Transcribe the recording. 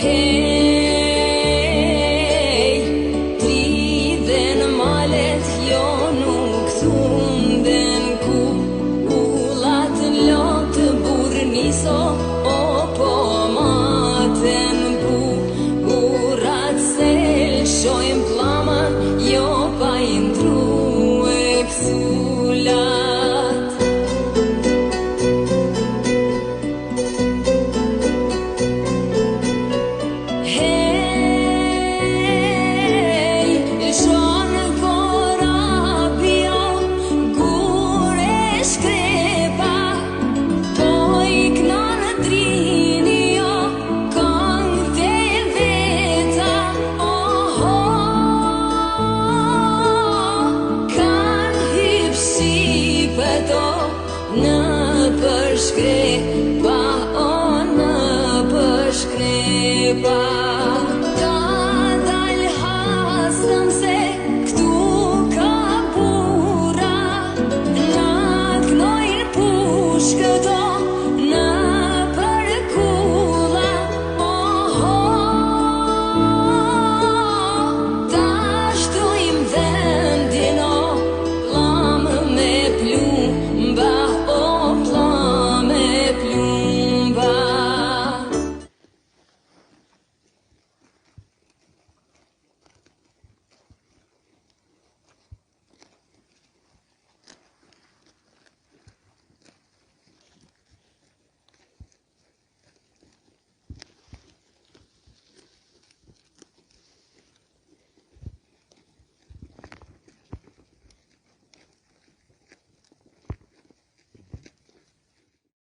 Hey, tridhen malet jo nuk thunden ku ullat lot burr niso o po maten pu burrat sel shojm pllaman jo pa indru e ksulat. Në përshkrepa, o në përshkrepa.